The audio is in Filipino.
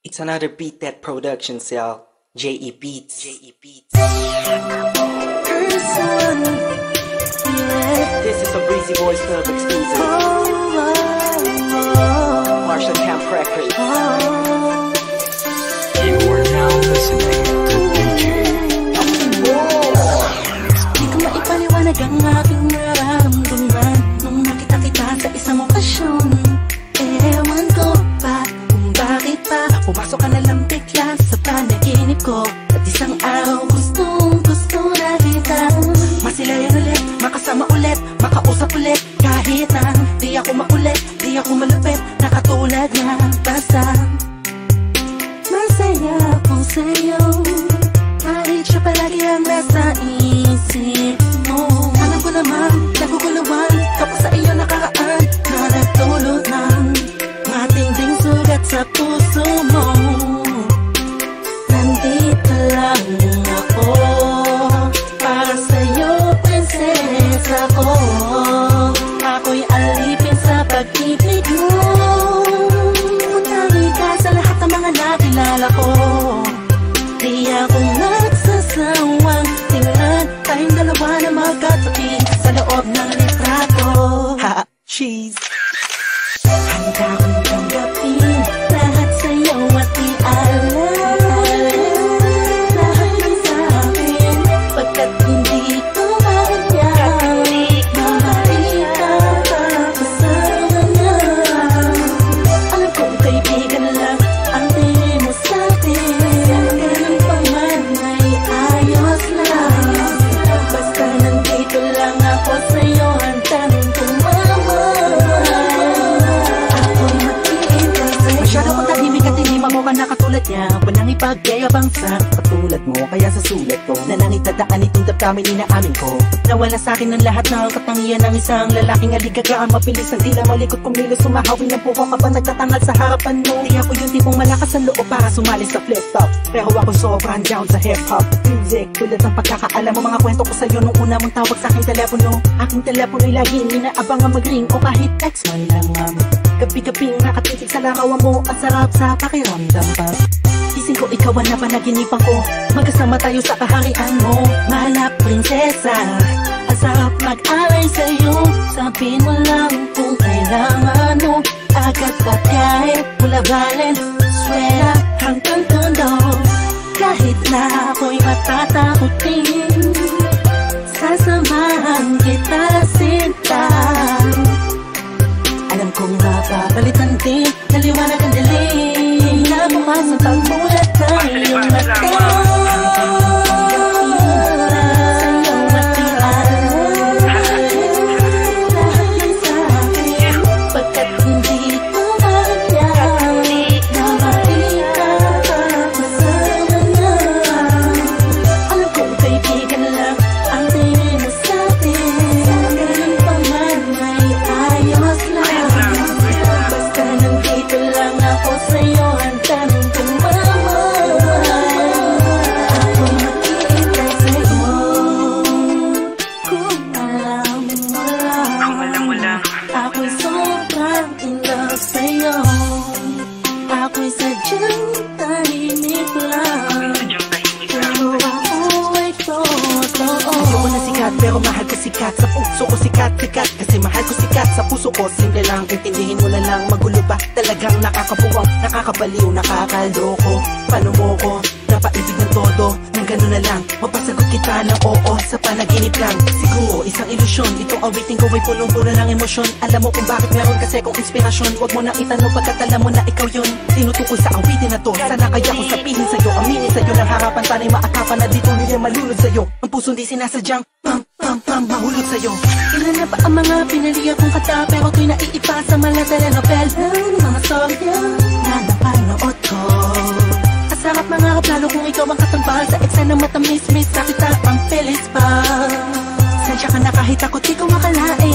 It's another Beat That Productions, y'all. J.E. Beats. This is a Breezy Boys Club exclusive. Marshall Camp Records. You are now listening to DJ. Di ko maipaliwanag ang aking nararamdaman nung nakita kita sa isang okasyon. Ewan ko pa kung bakit pa pumasok ka na lang bigla sa panaginip ko. At isang araw gusto na kita masilayan ulit, makasama ulit, makausap ulit. Kahit na di ako makulit, di ako malupit, nakatulad niya. Basta masaya ako sa'yo, kahit siya palagi ang nasa isip mo. Alam ko naman, naguguluhan kapag sa iyo nakaraan na nagdulot ng matinding sugat sa puso mo. Nandito lang ako para sa'yo, prinsesa ko. Ako'y alipin sa pag-ibig mo. Tangi ka sa lahat ng mga nakilala ko. Di ako nagsasawang tingnan tayong dalawa na magkatabi sa loob ng litrato. Ha! Cheese! Handa kong tanggapin lahat sa'yo at ialam lahat ng sa'kin, pagkat hindi ko makayaw na makita ka kasama niya. Alam kong kaibigan lang ang tingin mo sa'kin, ganun pa man ay ayos lang. Basta nandito lang ako sa'yo, handang na katulad niya, walang ipagyayabang sa katulad mo. Kaya sa sulat ko na lang itadaan itong damdamin inaamin ko. Nawala sa'kin ng lahat ng katangian ng isang lalaking aligagaan, mabilis ang tila malikot kumilos, sumahawin ng puko kapag nagtatangal sa harapan mo. Di ako yung tipong malakas ang loob para sumali sa flip-top, pero ako sobrang down sa hip-hop music. Tulad ng pagkakaalam mo, mga kwento ko sa'yo nung una mong tawag sa aking telepono. Aking telepono'y laging inaabangan mag-ring o kahit text man lang. Gabi-gabing nakatitig sa larawan mo, ang sarap sa pakiramdam pa. Ising ko ikaw ang napanaginipan ko, magkasama tayo sa kaharian mo. Mahal na prinsesa, ang sarap mag-alay sa'yo. Sabihin mo lang kung kailangan mo, agad at kahit mula Valenzuela hanggang Tondo. Kahit na ako'y matatakutin, sasamahan kita sinta. Alam kong mapapalitan din, naliwanag ang dilim na bukas ang pagmulat ng iyong mata. Ako'y sobrang in love sa'yo. Ako'y sadyang tahimik lang, pero ako ay totoo. Ayoko na sikat pero mahal ko sikat. Sa puso ko sikat. Kasi mahal ko sikat sa puso ko. Simple lang, intindihin mo na lang. Magulo ba? Talagang nakakabuwang, nakakabaliw, nakakaloko. Paano mo ko napaibig ng todo? Nang gano'n na lang, mapasagot kita ng oo sa panaginip lang. Siguro isang ilusyon, itong awitin ko ay punong-puno ng emosyon. Alam mo kung bakit meron kasi kong inspirasyon. Huwag mo nang itanong pagkat alam mo na ikaw yun. Tinutukoy sa awitin na to, sana kaya kong sabihin sa'yo, aminin sa'yo ng harapan. Sana'y maakapan na dito nila malulod sa'yo. Ang puso di sinasadyang mahulog sa'yo. Ilan na ba ang mga pinaliya kong kata, pero to'y naiipa sa malatala nobel ng mga storya na napanood ko. Sarap mga kaplano kung ikaw ang katambal sa eksa na matamis-mis, sa kita ang pilis pa. Sensya ka na kahit ako di ko makalain